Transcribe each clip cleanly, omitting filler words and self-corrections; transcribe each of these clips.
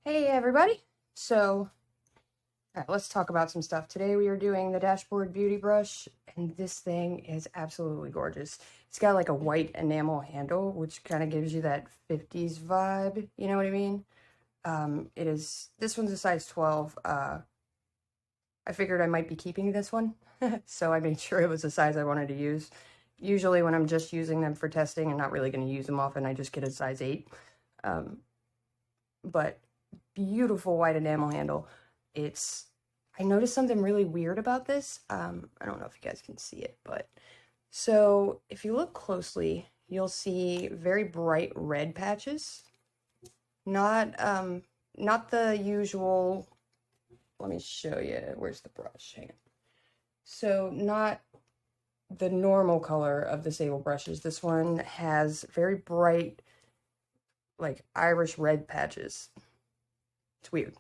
Hey everybody! Let's talk about some stuff. Today we are doing the Dashboard Beauty Brush, and this thing is absolutely gorgeous. It's got like a white enamel handle, which kind of gives you that 50s vibe, you know what I mean? This one's a size 12. I figured I might be keeping this one, so I made sure it was the size I wanted to use. Usually when I'm just using them for testing and not really going to use them often, I just get a size 8. Um, but beautiful white enamel handle. I noticed something really weird about this. I don't know if you guys can see it, but so if you look closely, you'll see very bright red patches. Not the usual. Let me show you. Where's the brush? Hang on. So not the normal color of the sable brushes. This one has very bright, like Irish red patches. It's weird.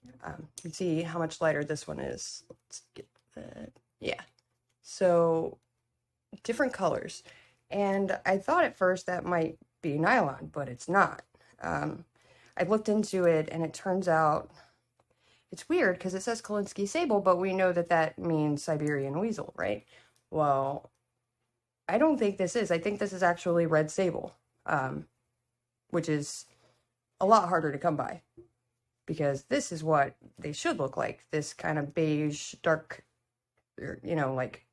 You can see how much lighter this one is. Let's get that. Yeah. So different colors. And I thought at first that might be nylon, but it's not. I looked into it and it turns out it's weird because it says Kolinsky sable, but we know that that means Siberian weasel, right? Well, I don't think this is. I think this is actually red sable, which is a lot harder to come by, because this is what they should look like. This kind of beige, dark, like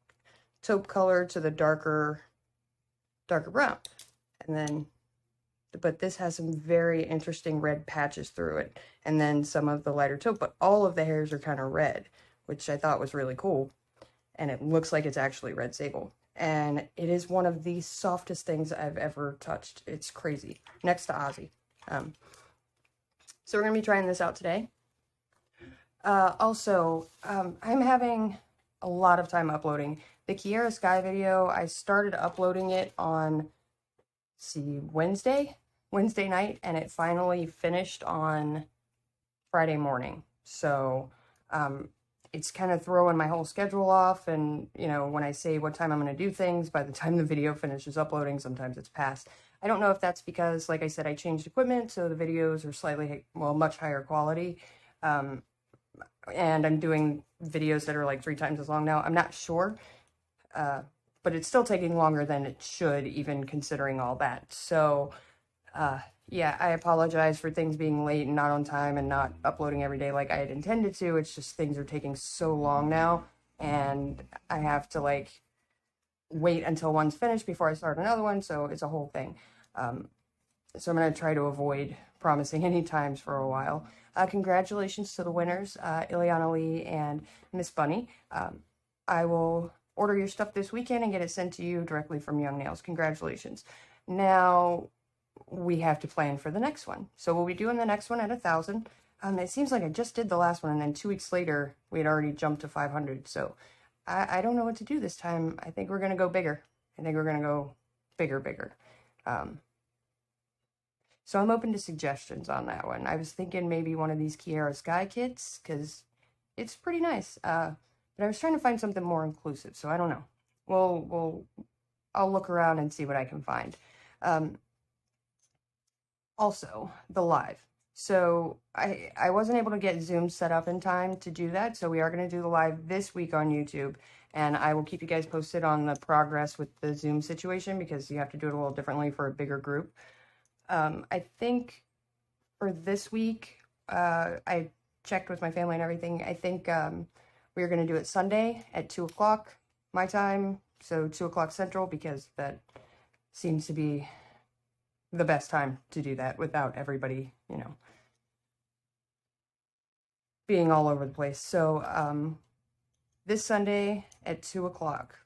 taupe color to the darker brown. And then, but this has some very interesting red patches through it. And then some of the lighter taupe, but all of the hairs are kind of red, which I thought was really cool. And it looks like it's actually red sable. And it is one of the softest things I've ever touched. It's crazy. Next to Ozzy. So we're going to be trying this out today. I'm having a lot of time uploading. The Kiara Sky video, I started uploading it on, Wednesday night, and it finally finished on Friday morning. So, it's kind of throwing my whole schedule off, and, when I say what time I'm going to do things, by the time the video finishes uploading, sometimes it's past. I don't know if that's because, like I said, I changed equipment, so the videos are much higher quality. And I'm doing videos that are like 3 times as long now. I'm not sure, but it's still taking longer than it should, even considering all that. So, yeah, I apologize for things being late and not on time and not uploading every day like I had intended to. It's just things are taking so long now, and I have to wait until one's finished before I start another one, so it's a whole thing. So I'm going to try to avoid promising any times for a while. Congratulations to the winners, Ileana Lee and Miss Bunny. I will order your stuff this weekend and get it sent to you directly from Young Nails. Congratulations. Now, we have to plan for the next one. So we'll be doing the next one at 1,000. It seems like I just did the last one, and then 2 weeks later, we had already jumped to 500. So I don't know what to do this time. I think we're going to go bigger. I think we're going to go bigger. So I'm open to suggestions on that one. I was thinking maybe one of these Kiara Sky kits, because it's pretty nice. But I was trying to find something more inclusive, so I don't know. I'll look around and see what I can find. Also, the live. So I wasn't able to get Zoom set up in time to do that, so we are going to do the live this week on YouTube, and I will keep you guys posted on the progress with the Zoom situation, because you have to do it a little differently for a bigger group. I think for this week, I checked with my family and everything. I think we're going to do it Sunday at 2 o'clock my time, so 2 o'clock Central, because that seems to be the best time to do that without everybody, being all over the place. So this Sunday at 2 o'clock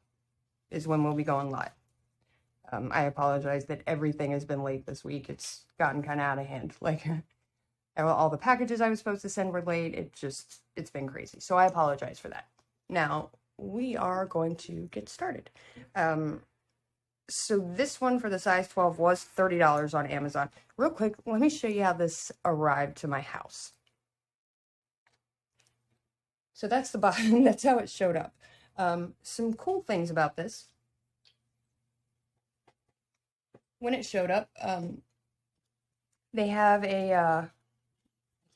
is when we'll be going live. I apologize that everything has been late this week. It's gotten kind of out of hand. Like, all the packages I was supposed to send were late. It's been crazy. So I apologize for that. Now, we are going to get started. So this one for the size 12 was $30 on Amazon. Real quick, let me show you how this arrived to my house. So that's the bottom. That's how it showed up. Some cool things about this. When it showed up, they have a,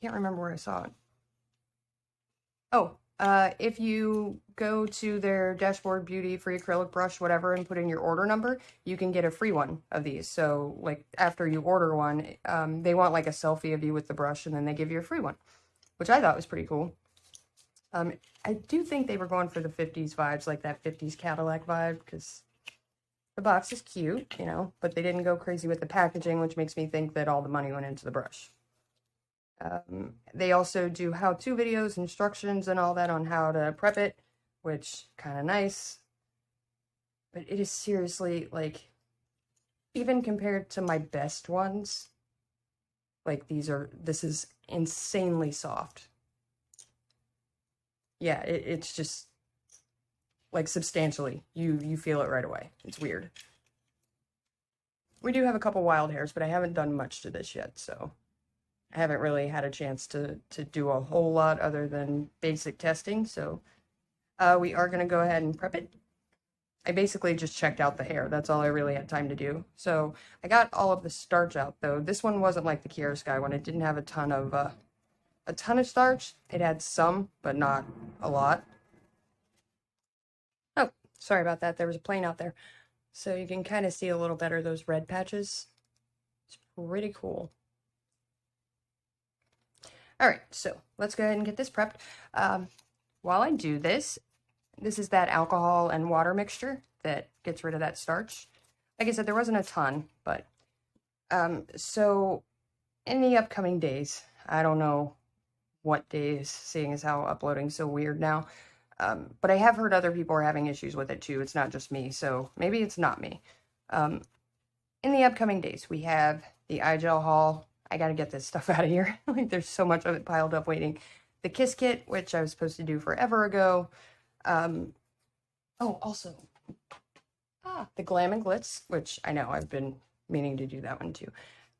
I Can't remember where I saw it. Oh, if you go to their Dashboard Beauty free acrylic brush, whatever, and put in your order number, you can get a free one of these. So, like, after you order one, they want, like, a selfie of you with the brush, and then they give you a free one, which I thought was pretty cool. I do think they were going for the 50s vibes, like that 50s Cadillac vibe, because the box is cute, you know, but they didn't go crazy with the packaging, which makes me think that all the money went into the brush. They also do how-to videos, instructions, and all that on how to prep it, which kind of nice. But it is seriously, like, even compared to my best ones, like, this is insanely soft. Yeah, it's just, like, substantially. You feel it right away. It's weird. We do have a couple wild hairs, but I haven't done much to this yet, so I haven't really had a chance to do a whole lot other than basic testing, so we are going to go ahead and prep it. I basically just checked out the hair. That's all I really had time to do. So I got all of the starch out, though. This one wasn't like the Kiara Sky one. It didn't have a ton of starch. It had some, but not a lot. Oh, sorry about that. There was a plane out there. So you can kind of see a little better those red patches. It's pretty cool. All right, so let's go ahead and get this prepped. While I do this, this is that alcohol and water mixture that gets rid of that starch. Like I said, there wasn't a ton, but so in the upcoming days, I don't know what days, seeing as how uploading's so weird now, but I have heard other people are having issues with it too. It's not just me, so maybe it's not me. In the upcoming days, we have the eye gel haul. I gotta get this stuff out of here. Like, there's so much of it piled up waiting. The Kiss Kit, which I was supposed to do forever ago. Oh, also, the Glam and Glitz, which I know I've been meaning to do that one too.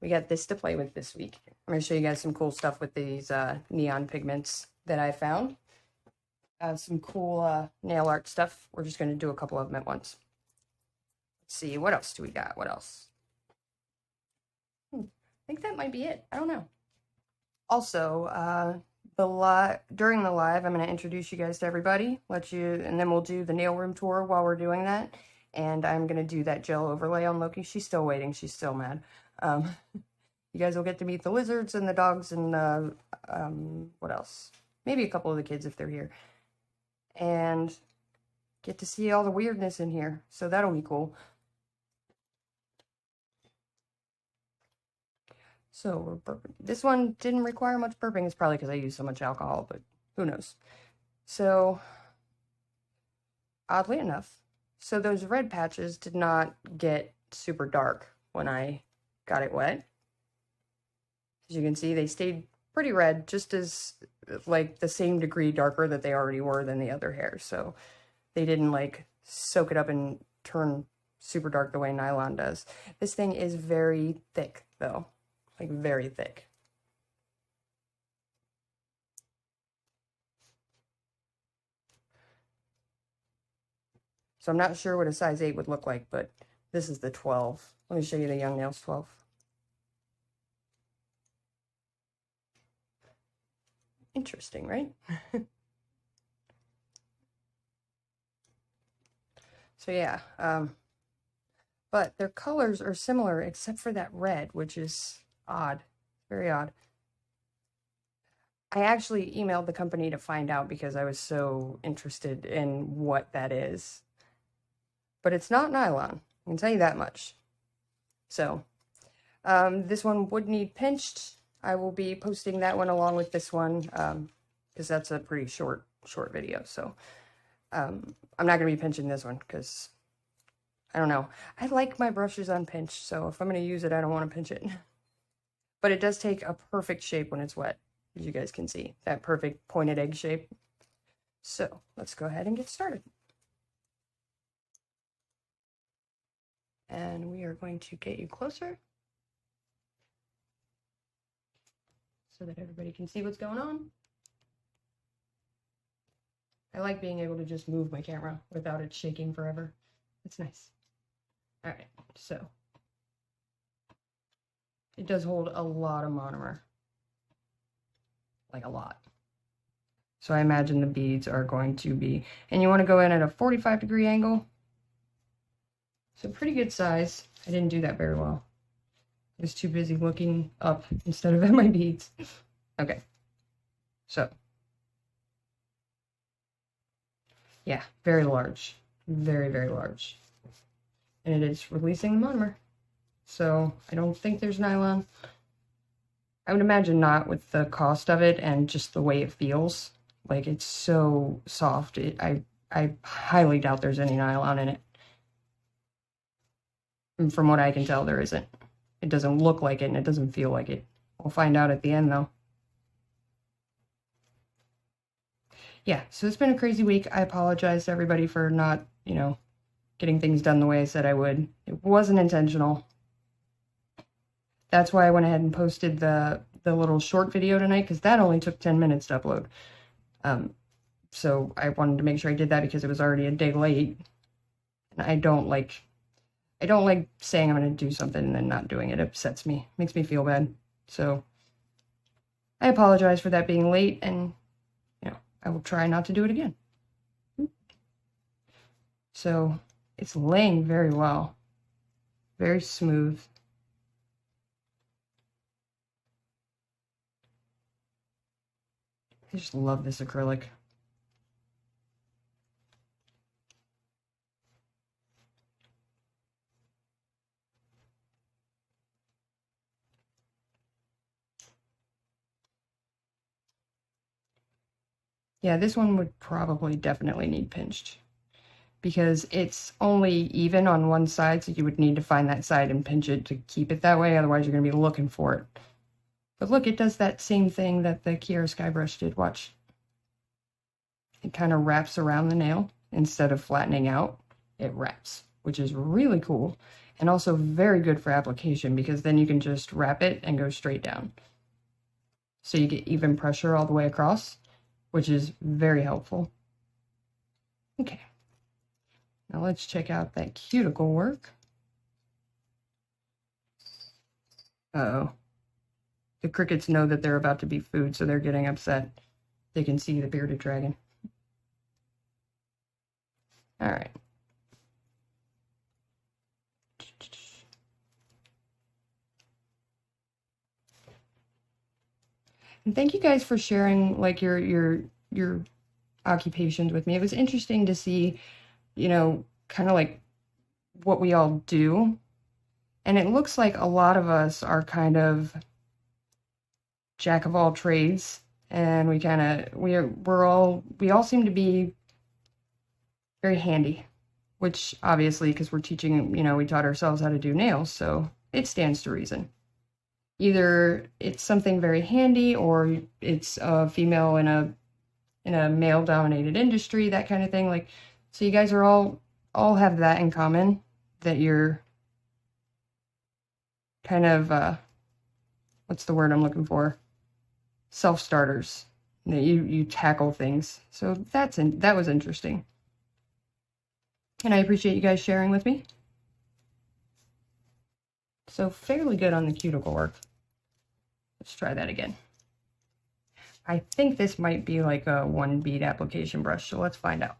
We got this to play with this week. I'm going to show you guys some cool stuff with these neon pigments that I found. Some cool nail art stuff. We're just going to do a couple of them at once. Let's see, what else do we got? What else? I think that might be it. I don't know. Also, during the live, I'm going to introduce you guys to everybody, and then we'll do the nail room tour while we're doing that. And I'm going to do that gel overlay on Loki. She's still waiting. She's still mad. You guys will get to meet the lizards and the dogs and what else? Maybe a couple of the kids if they're here. And get to see all the weirdness in here. So that'll be cool. So we're burping. This one didn't require much burping. It's probably because I used so much alcohol, but who knows. So, oddly enough, so those red patches did not get super dark when I got it wet. As you can see, they stayed pretty red, just as, like, the same degree darker that they already were than the other hair. So they didn't, like, soak it up and turn super dark the way nylon does. This thing is very thick, though. Like, very thick. So I'm not sure what a size 8 would look like, but this is the 12. Let me show you the Young Nails 12. Interesting, right? So yeah, but their colors are similar except for that red, which is odd, very odd. I actually emailed the company to find out because I was so interested in what that is. But it's not nylon, I can tell you that much. So, this one would need pinched. I will be posting that one along with this one, because that's a pretty short video. So, I'm not going to be pinching this one because, I don't know. I like my brushes unpinched, so if I'm going to use it, I don't want to pinch it. But it does take a perfect shape when it's wet, as you guys can see. That perfect pointed egg shape. So, let's go ahead and get started. And we are going to get you closer so that everybody can see what's going on. I like being able to just move my camera without it shaking forever. It's nice. All right, so it does hold a lot of monomer. like a lot. So I imagine the beads are going to be, and you want to go in at a 45-degree angle. So pretty good size. I didn't do that very well. I was too busy looking up instead of at my beads. Okay. So. Yeah, very large. Very, very large. And it is releasing the monomer. So I don't think there's nylon. I would imagine not with the cost of it and just the way it feels. Like, it's so soft. I highly doubt there's any nylon in it. And from what I can tell, there isn't. It doesn't look like it, and it doesn't feel like it. We'll find out at the end, though. Yeah, so it's been a crazy week. I apologize to everybody for not, you know, getting things done the way I said I would. It wasn't intentional. That's why I went ahead and posted the little short video tonight, because that only took 10 minutes to upload. So I wanted to make sure I did that because it was already a day late. And I don't like saying I'm going to do something and then not doing it. It upsets me. Makes me feel bad. So I apologize for that being late, and you know, I will try not to do it again. So it's laying very well. Very smooth. I just love this acrylic. Yeah, this one would probably definitely need pinched, because it's only even on one side, so you would need to find that side and pinch it to keep it that way, otherwise you're going to be looking for it. But look, it does that same thing that the Kiara Sky brush did. Watch. It kind of wraps around the nail. Instead of flattening out, it wraps, which is really cool, and also very good for application, because then you can just wrap it and go straight down. So you get even pressure all the way across, which is very helpful. Okay. Now let's check out that cuticle work. Uh-oh. The crickets know that they're about to be food, so they're getting upset. They can see the bearded dragon. All right. And thank you guys for sharing like your occupations with me. It was interesting to see, you know, kind of like what we all do. And it looks like a lot of us are kind of jack of all trades, and we all seem to be very handy, which obviously, because we're teaching, you know, we taught ourselves how to do nails, so it stands to reason. Either it's something very handy, or it's a female in a male-dominated industry, that kind of thing. Like, so you guys are all have that in common, that you're kind of what's the word I'm looking for? Self-starters. That you tackle things. So that was interesting. And I appreciate you guys sharing with me. So fairly good on the cuticle work. Let's try that again. I think this might be like a 1 bead application brush, so let's find out.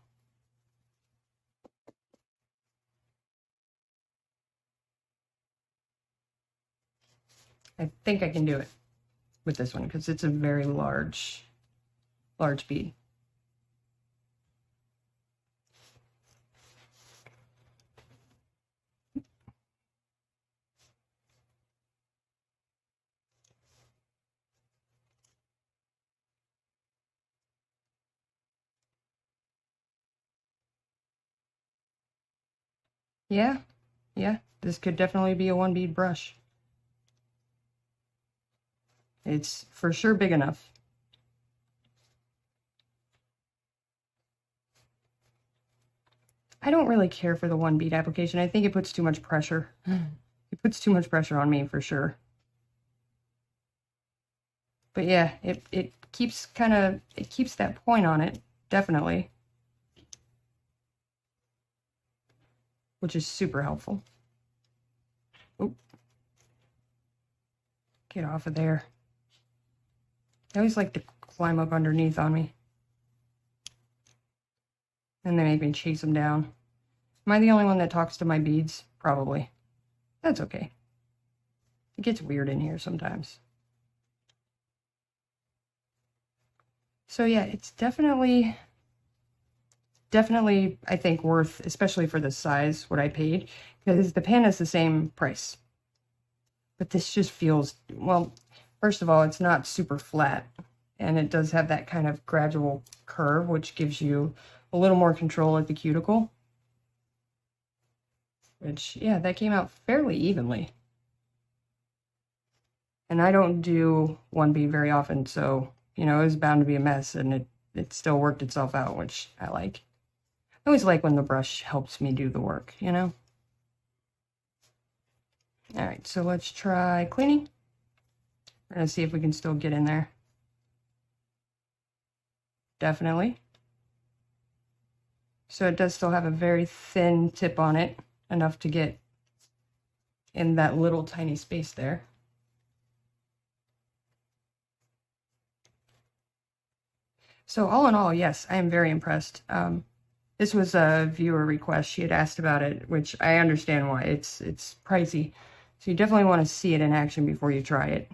I think I can do it with this one because it's a very large bead. Yeah, this could definitely be a 1 bead brush. It's for sure big enough. I don't really care for the 1 bead application. I think it puts too much pressure. It puts too much pressure on me for sure. But yeah, it keeps that point on it, definitely. Which is super helpful. Oop. Get off of there. I always like to climb up underneath on me. And they make me chase them down. Am I the only one that talks to my beads? Probably. That's okay. It gets weird in here sometimes. So yeah, it's definitely, I think, worth, especially for the size, what I paid. Because the pan is the same price. But this just feels, well, first of all, it's not super flat. And it does have that kind of gradual curve, which gives you a little more control at the cuticle. Which, yeah, that came out fairly evenly. And I don't do one bead very often, so, you know, it was bound to be a mess, and it still worked itself out, which I like. I always like when the brush helps me do the work, you know? Alright, so let's try cleaning. We're going to see if we can still get in there. Definitely. So it does still have a very thin tip on it, enough to get in that little tiny space there. So all in all, yes, I am very impressed. This was a viewer request. She had asked about it, which I understand why. It's pricey. So you definitely want to see it in action before you try it,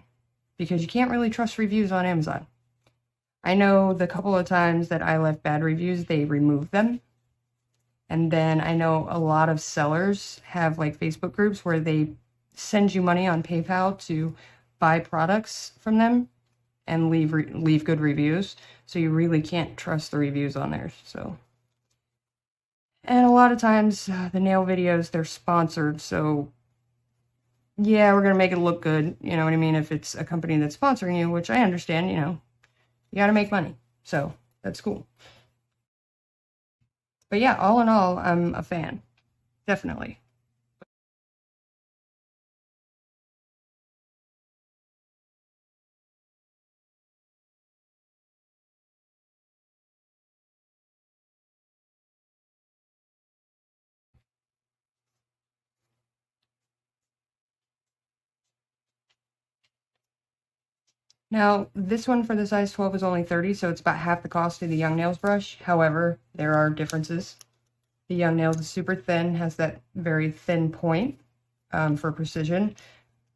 because you can't really trust reviews on Amazon. I know the couple of times that I left bad reviews, they removed them. And then I know a lot of sellers have like Facebook groups where they send you money on PayPal to buy products from them and leave good reviews. So you really can't trust the reviews on there. So, and a lot of times the nail videos, they're sponsored. So yeah, we're going to make it look good. You know what I mean? If it's a company that's sponsoring you, which I understand, you know, you got to make money. So that's cool. But yeah, all in all, I'm a fan. Definitely. Now, this one for the size 12 is only $30, so it's about half the cost of the Young Nails brush. However, there are differences. The Young Nails is super thin, has that very thin point for precision.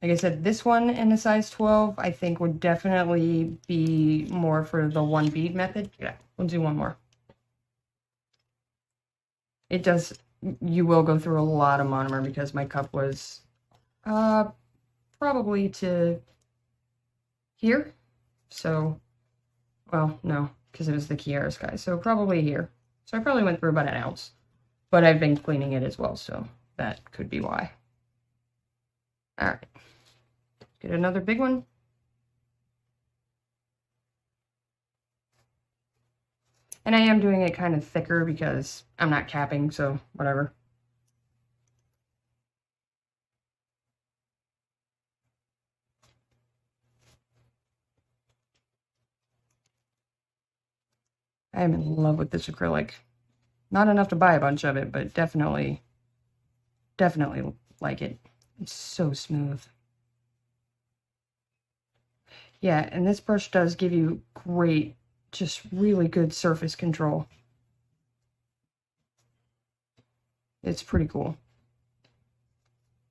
Like I said, this one in the size 12, I think would definitely be more for the one bead method. Yeah, we'll do one more. It does, you will go through a lot of monomer because my cup was probably to here. So, well, no, because it was the Chiara Sky. So probably here. So I probably went through about an ounce. But I've been cleaning it as well, so that could be why. Alright. Get another big one. And I am doing it kind of thicker because I'm not capping, so whatever. I am in love with this acrylic. Not enough to buy a bunch of it, but definitely like it. It's so smooth. Yeah, and this brush does give you great, just really good surface control. It's pretty cool.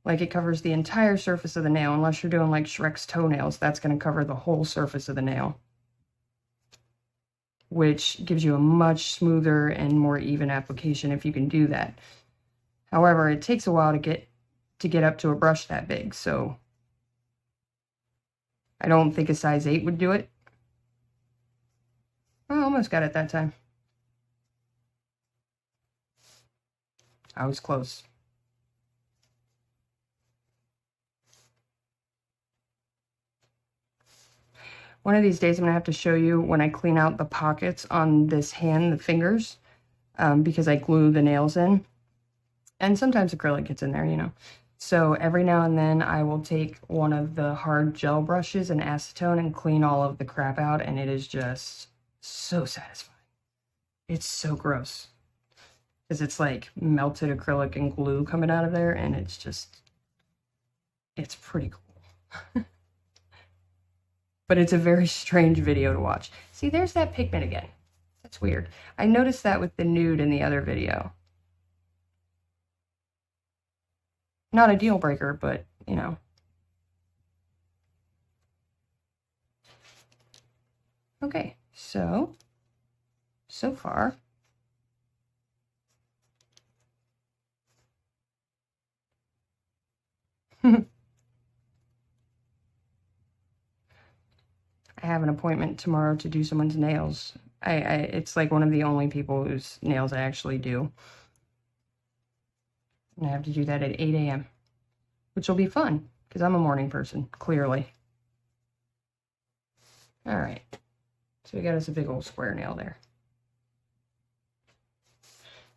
Like, it covers the entire surface of the nail, unless you're doing like Shrek's toenails, that's going to cover the whole surface of the nail, which gives you a much smoother and more even application if you can do that. However, it takes a while to get up to a brush that big, so I don't think a size 8 would do it. I almost got it that time. I was close. One of these days I'm going to have to show you when I clean out the pockets on this hand, the fingers, because I glue the nails in. And sometimes acrylic gets in there, you know. So every now and then I will take one of the hard gel brushes and acetone and clean all of the crap out, and it is just so satisfying. It's so gross. Because it's like melted acrylic and glue coming out of there, and it's pretty cool. but it's a very strange video to watch. See, there's that pigment again. That's weird. I noticed that with the nude in the other video. Not a deal breaker, but, you know. Okay, so far, I have an appointment tomorrow to do someone's nails. It's like one of the only people whose nails I actually do. And I have to do that at 8 a.m., which will be fun, because I'm a morning person, clearly. All right. So we got us a big old square nail there.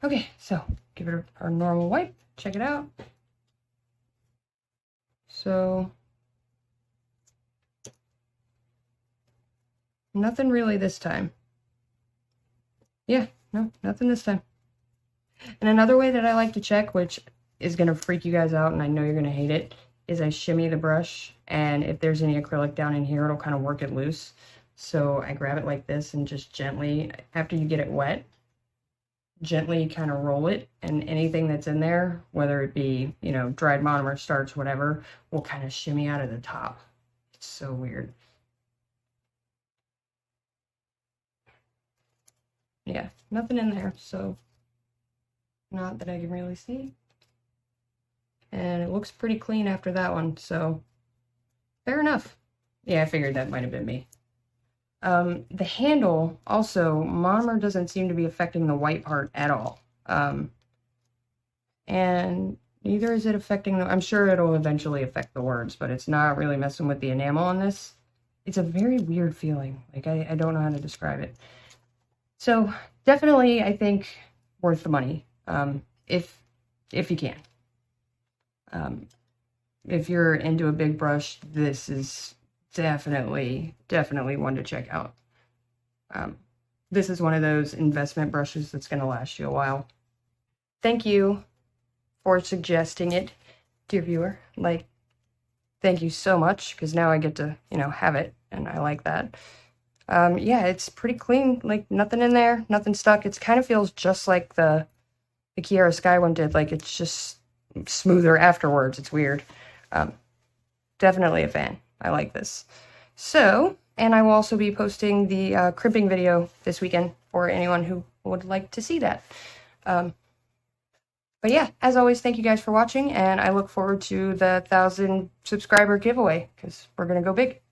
Okay, so give it our normal wipe. Check it out. So nothing really this time. Yeah, no, nothing this time. And another way that I like to check, which is going to freak you guys out, and I know you're going to hate it, is I shimmy the brush, and if there's any acrylic down in here, it'll kind of work it loose. So I grab it like this and just gently, after you get it wet, gently kind of roll it, and anything that's in there, whether it be, you know, dried monomer, starch, whatever, will kind of shimmy out of the top. It's so weird. Yeah, nothing in there, so not that I can really see. And it looks pretty clean after that one, so fair enough. Yeah, I figured that might have been me. The handle, also, monomer doesn't seem to be affecting the white part at all. And neither is it affecting the, I'm sure it'll eventually affect the words, but it's not really messing with the enamel on this. It's a very weird feeling. Like, I don't know how to describe it. So, definitely, I think, worth the money, if you can. If you're into a big brush, this is definitely one to check out. This is one of those investment brushes that's going to last you a while. Thank you for suggesting it, dear viewer. Like, thank you so much, because now I get to, you know, have it, and I like that. Yeah, it's pretty clean, like nothing in there, nothing stuck. It kind of feels just like the Kiara Sky one did, like it's just smoother afterwards. It's weird. Definitely a fan. I like this. So, and I will also be posting the crimping video this weekend for anyone who would like to see that. But yeah, as always, thank you guys for watching, and I look forward to the 1,000 subscriber giveaway, because we're going to go big.